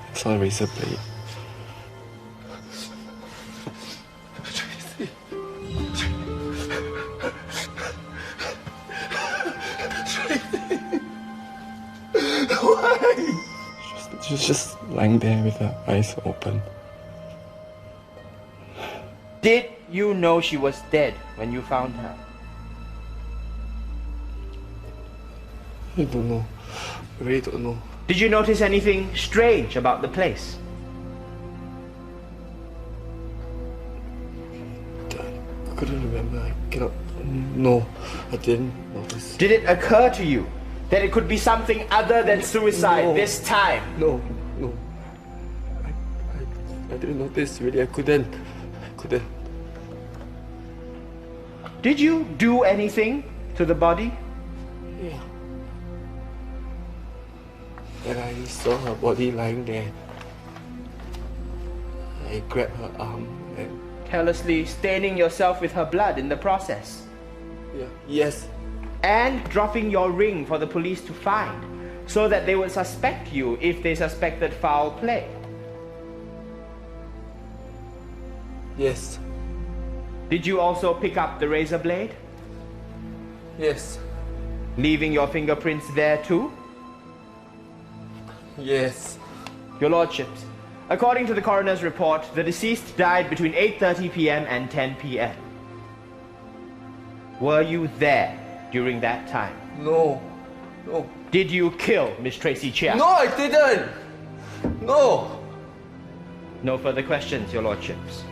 I saw a razor blade. Tracy. Why? She was just lying there with her eyes open. Did you know she was dead when you found her? I don't know. I really don't know. Did you notice anything strange about the place? I couldn't remember. I cannot... No, I didn't notice. Did it occur to you that it could be something other than suicide No. this time? No. I didn't notice, really. I couldn't. Did you do anything to the body? Yeah. When I saw her body lying there, I grabbed her arm and... Carelessly staining yourself with her blood in the process? Yeah. Yes. And dropping your ring for the police to find, so that they would suspect you if they suspected foul play? Yes. Did you also pick up the razor blade? Yes. Leaving your fingerprints there too? Yes. Your Lordships, according to the coroner's report, the deceased died between 8:30 p.m. and 10 p.m. Were you there during that time? No. Did you kill Miss Tracy Chia? No, I didn't! No! No further questions, Your Lordships.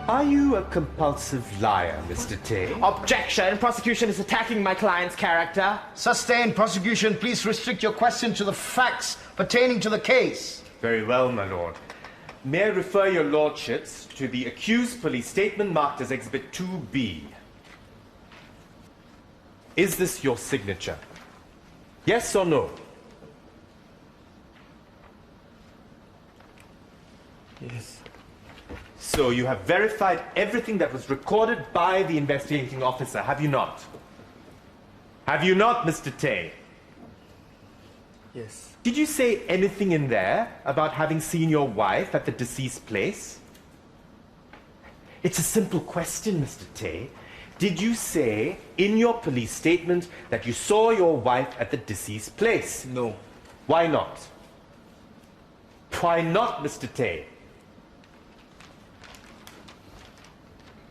Are you a compulsive liar, Mr. Tay? Objection! Prosecution is attacking my client's character. Sustained. Prosecution, please restrict your question to the facts pertaining to the case. Very well, my lord. May I refer your lordships to the accused police statement marked as Exhibit 2B. Is this your signature? Yes or no? Yes. So you have verified everything that was recorded by the investigating officer, have you not? Have you not, Mr. Tay? Yes. Did you say anything in there about having seen your wife at the deceased place? It's a simple question, Mr. Tay. Did you say in your police statement that you saw your wife at the deceased place? No. Why not? Why not, Mr. Tay?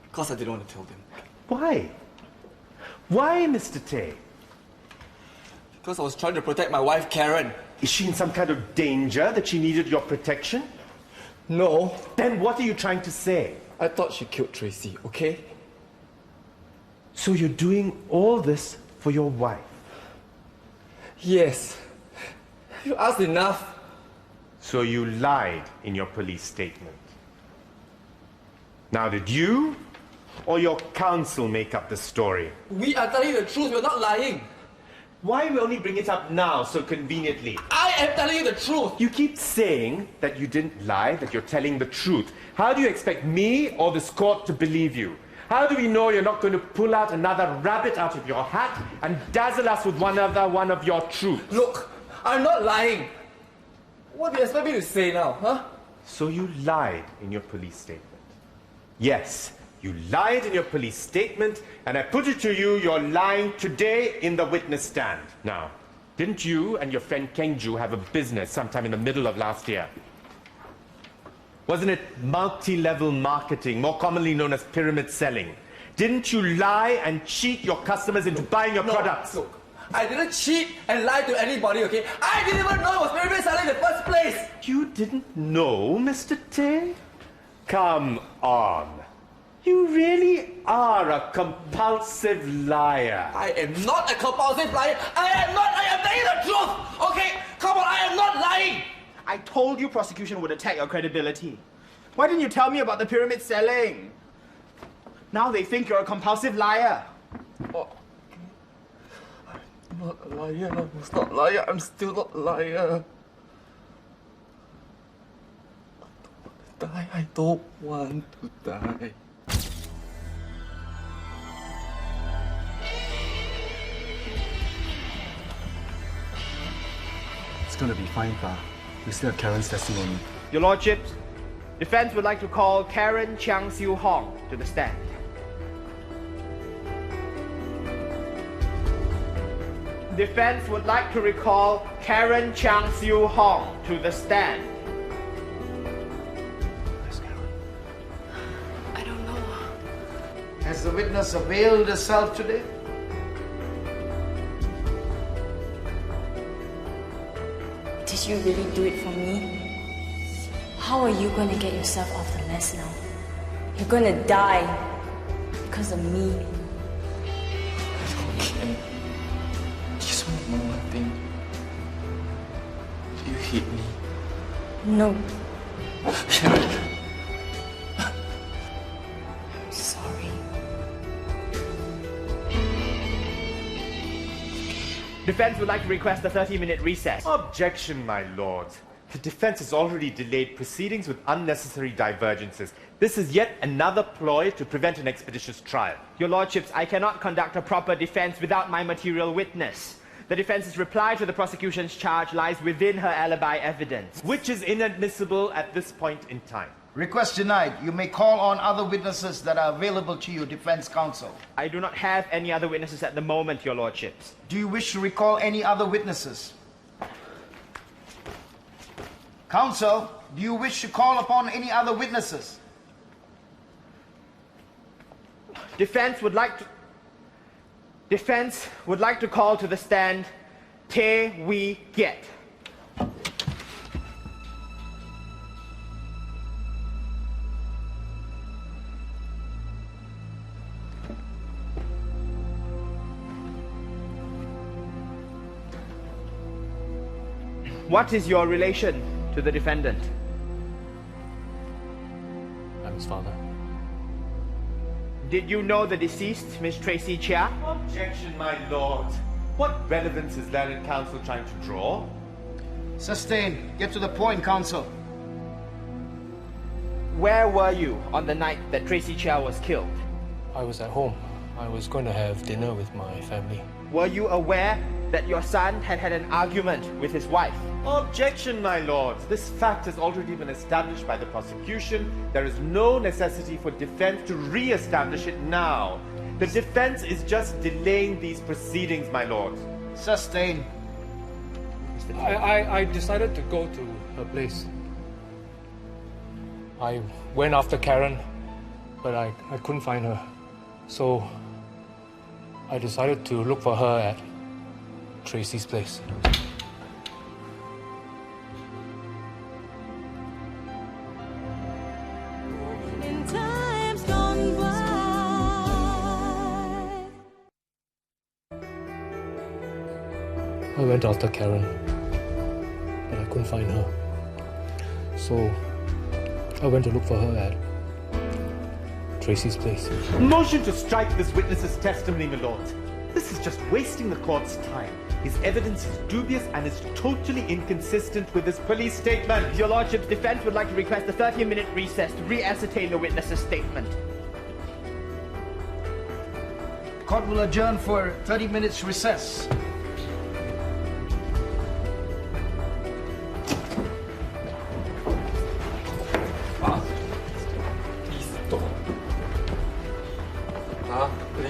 Because I didn't want to tell them. Why? Why, Mr. Tay? Because I was trying to protect my wife, Karen. Is she in some kind of danger that she needed your protection? No. Then what are you trying to say? I thought she killed Tracy, okay? So you're doing all this for your wife? Yes. You asked enough. So you lied in your police statement. Now, did you or your counsel make up the story? We are telling you the truth, we're not lying. Why we only bring it up now so conveniently? I am telling you the truth. You keep saying that you didn't lie, that you're telling the truth. How do you expect me or this court to believe you? How do we know you're not going to pull out another rabbit out of your hat and dazzle us with one of your truths? Look, I'm not lying. What do you expect me to say now, huh? So you lied in your police statement. Yes, you lied in your police statement, and I put it to you, you're lying today in the witness stand. Now, didn't you and your friend Kengju have a business sometime in the middle of last year? Wasn't it multi-level marketing, more commonly known as pyramid selling? Didn't you lie and cheat your customers into buying your products? Look, I didn't cheat and lie to anybody, okay? I didn't even know it was pyramid selling in the first place! You didn't know, Mr. Tay? Come on. You really are a compulsive liar. I am not a compulsive liar. I am telling the truth. Okay, come on, I am not lying. I told you prosecution would attack your credibility. Why didn't you tell me about the pyramid selling? Now they think you're a compulsive liar. Oh, I'm not a liar. I was not a liar. I'm still not a liar. I don't want to die. It's gonna be fine, Pa. We still have Karen's testimony. Your Lordship, defense would like to call Karen Chiang Siu Hong to the stand. Defense would like to recall Karen Chiang Siu Hong to the stand. I don't know. Has the witness availed herself today? Did you really do it for me? How are you going to get yourself off the mess now? You're going to die because of me. Okay. Just want to know one thing. Do you hate me? No. I'm sorry. Defense would like to request a 30-minute recess. Objection, my lord. The defense has already delayed proceedings with unnecessary divergences. This is yet another ploy to prevent an expeditious trial. Your Lordships, I cannot conduct a proper defense without my material witness. The defense's reply to the prosecution's charge lies within her alibi evidence, which is inadmissible at this point in time. Request denied. You may call on other witnesses that are available to you, defense counsel. I do not have any other witnesses at the moment, Your Lordships. Do you wish to recall any other witnesses? Counsel, do you wish to call upon any other witnesses? Defense would like to call to the stand Tae Wee Kiat. What is your relation to the defendant? I'm his father. Did you know the deceased, Miss Tracy Chia? Objection, my lord. What relevance is learned counsel trying to draw? Sustained. Get to the point, counsel. Where were you on the night that Tracy Chia was killed? I was at home. I was going to have dinner with my family. Were you aware that your son had had an argument with his wife? Objection, my lord. This fact has already been established by the prosecution. There is no necessity for defense to re-establish it now. The defense is just delaying these proceedings, my lord. Sustained. I decided to go to her place. I went after Karen, but I couldn't find her. So I decided to look for her at Tracy's place. I went after Karen, but I couldn't find her. So I went to look for her at Tracy's place. Motion to strike this witness's testimony, my lord. This is just wasting the court's time. His evidence is dubious and is totally inconsistent with his police statement. Your Lordship's defense would like to request a 30-minute recess to re-ascertain the witness's statement. Court will adjourn for 30 minutes recess.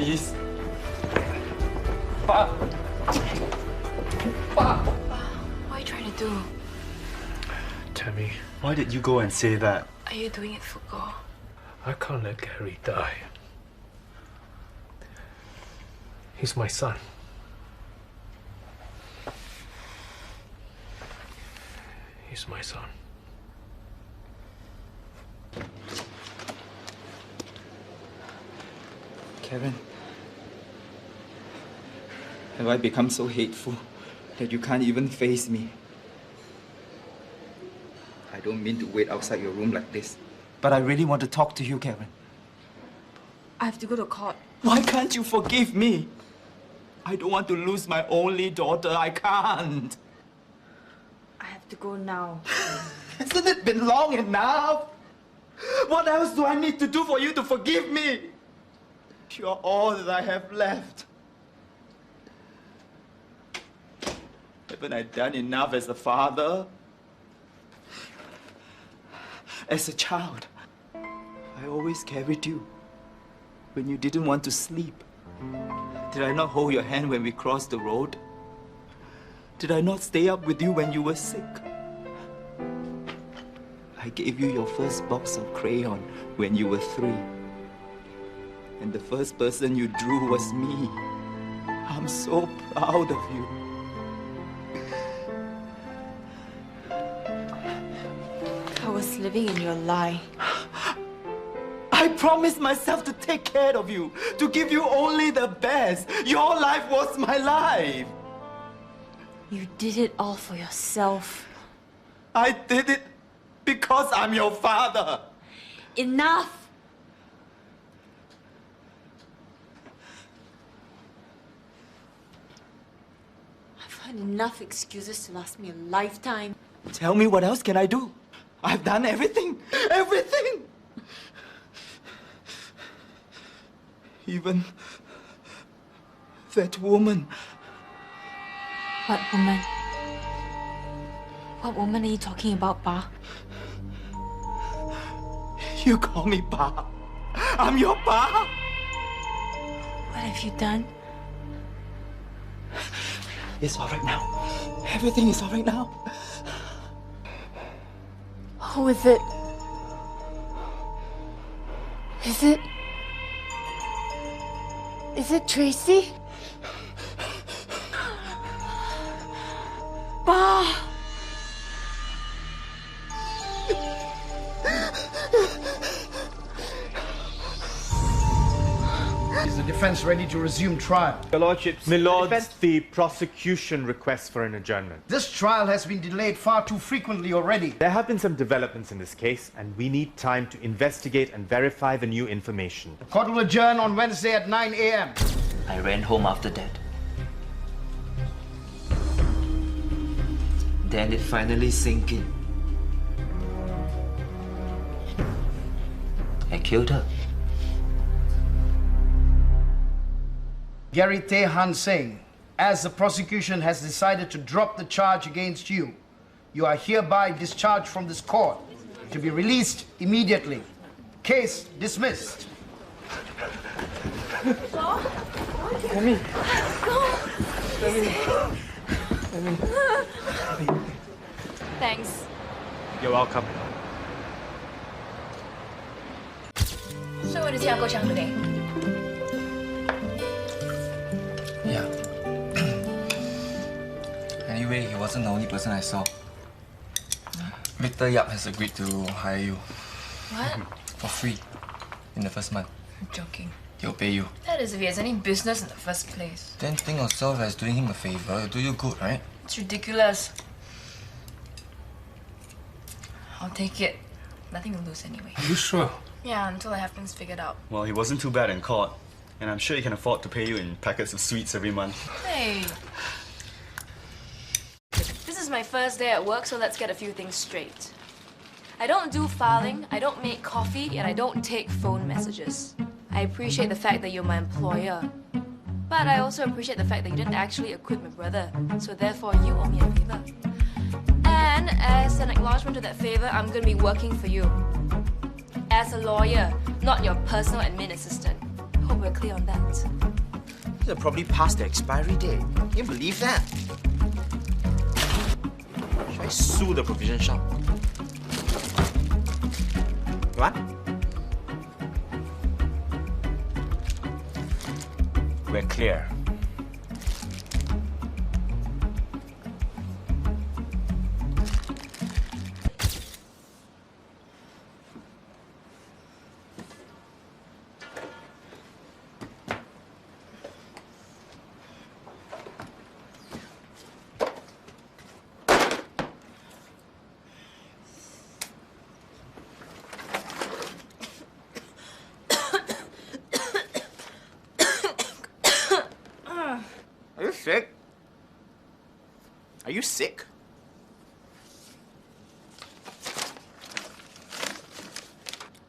please. Pa! Pa! What are you trying to do? Tammy, why did you go and say that? Are you doing it for Go? I can't let Gary die. He's my son. He's my son. Karen, have I become so hateful that you can't even face me? I don't mean to wait outside your room like this, but I really want to talk to you, Karen. I have to go to court. Why can't you forgive me? I don't want to lose my only daughter. I can't. I have to go now. Hasn't it been long enough? What else do I need to do for you to forgive me? You're all that I have left. Haven't I done enough as a father? As a child, I always carried you when you didn't want to sleep. Did I not hold your hand when we crossed the road? Did I not stay up with you when you were sick? I gave you your first box of crayon when you were 3. And the first person you drew was me. I'm so proud of you. I was living in your lie. I promised myself to take care of you, to give you only the best. Your life was my life. You did it all for yourself. I did it because I'm your father. Enough! I've heard enough excuses to last me a lifetime. Tell me, what else can I do? I've done everything. Everything! Even that woman. What woman? What woman are you talking about, Pa? You call me Pa. I'm your Pa. What have you done? It's all right now. Everything is all right now. Who is it? Is it Tracy? Pa! Is the defense ready to resume trial? Your Lordships, my lords, the prosecution requests for an adjournment. This trial has been delayed far too frequently already. There have been some developments in this case, and we need time to investigate and verify the new information. The court will adjourn on Wednesday at 9 a.m. I ran home after that. Then it finally sank in. I killed her. Gary Tae Han Seng, as the prosecution has decided to drop the charge against you, you are hereby discharged from this court to be released immediately. Case dismissed. Tammy. Thanks. You're welcome. So when is Uncle Chang today? Yeah. Anyway, he wasn't the only person I saw. Victor Yap has agreed to hire you. What? For free. In the first month. I'm joking. He'll pay you. That is if he has any business in the first place. Then think of yourself as doing him a favor. It'll do you good, right? It's ridiculous. I'll take it. Nothing to lose anyway. Are you sure? Yeah, until I have things figured out. Well, he wasn't too bad in court, and I'm sure he can afford to pay you in packets of sweets every month. Hey. This is my first day at work, so let's get a few things straight. I don't do filing, I don't make coffee, and I don't take phone messages. I appreciate the fact that you're my employer. But I also appreciate the fact that you didn't actually acquit my brother, so therefore you owe me a favor. And as an acknowledgement to that favor, I'm going to be working for you. As a lawyer, not your personal admin assistant. Hope we're clear on that. They're probably past the expiry date. Can you believe that? Should I sue the provision shop? What? We're clear. Are you sick? Are you sick?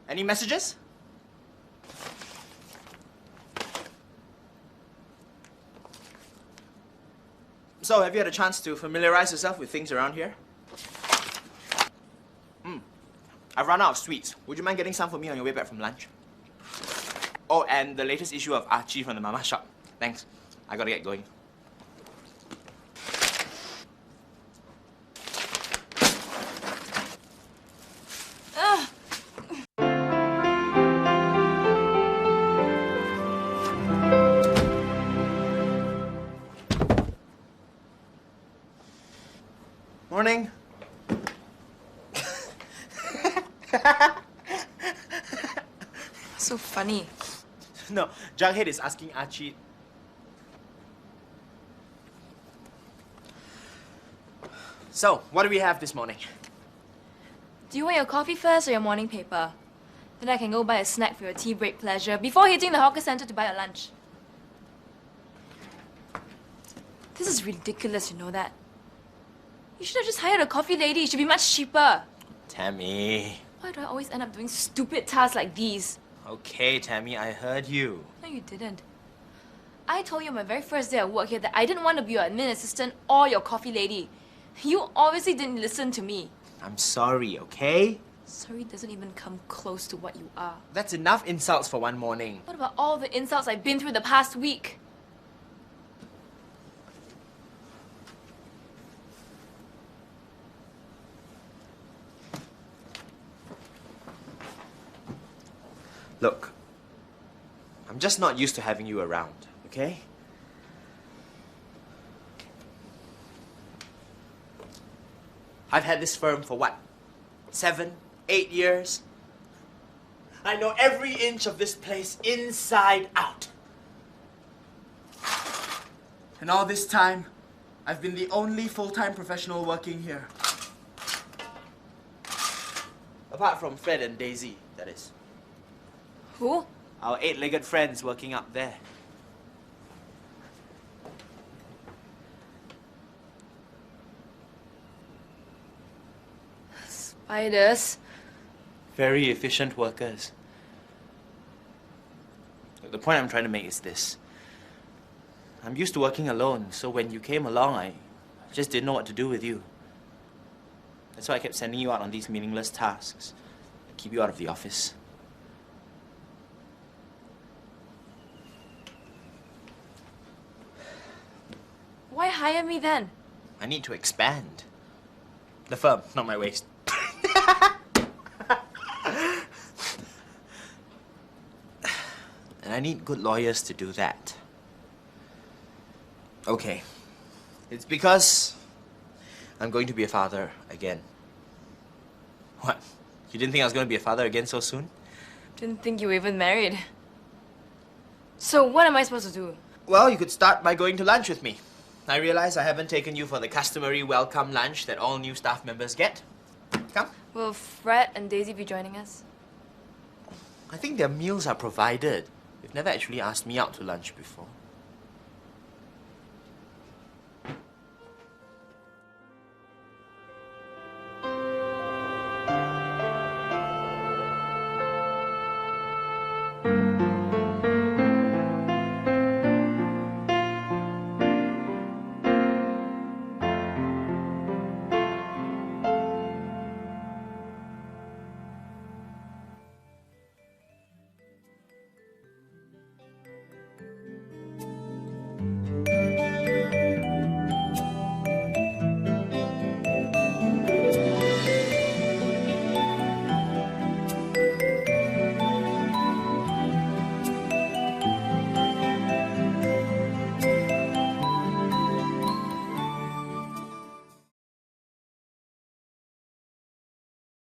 Any messages? So, have you had a chance to familiarize yourself with things around here? I've run out of sweets. Would you mind getting some for me on your way back from lunch? Oh, and the latest issue of Archie from the Mama Shop. Thanks. I gotta get going. Morning. So funny. No, Jughead is asking Archie. So, what do we have this morning? Do you want your coffee first or your morning paper? Then I can go buy a snack for your tea break pleasure before hitting the hawker centre to buy your lunch. This is ridiculous, you know that? You should have just hired a coffee lady. It should be much cheaper. Tammy. Why do I always end up doing stupid tasks like these? Okay, Tammy, I heard you. No, you didn't. I told you on my very first day of work here that I didn't want to be your admin assistant or your coffee lady. You obviously didn't listen to me. I'm sorry, okay? Sorry doesn't even come close to what you are. That's enough insults for one morning. What about all the insults I've been through the past week? Look, I'm just not used to having you around, okay? I've had this firm for what? 7, 8 years? I know every inch of this place inside out. And all this time, I've been the only full-time professional working here. Apart from Fred and Daisy, that is. Who? Our 8-legged friends working up there. Spiders. Very efficient workers. Look, the point I'm trying to make is this. I'm used to working alone, so when you came along, I just didn't know what to do with you. That's why I kept sending you out on these meaningless tasks to keep you out of the office. Why hire me then? I need to expand. The firm, not my waist. And I need good lawyers to do that. Okay. It's because I'm going to be a father again. What? You didn't think I was going to be a father again so soon? Didn't think you were even married. So what am I supposed to do? Well, you could start by going to lunch with me. I realize I haven't taken you for the customary welcome lunch that all new staff members get. Come. Will Fred and Daisy be joining us? I think their meals are provided. They've never actually asked me out to lunch before.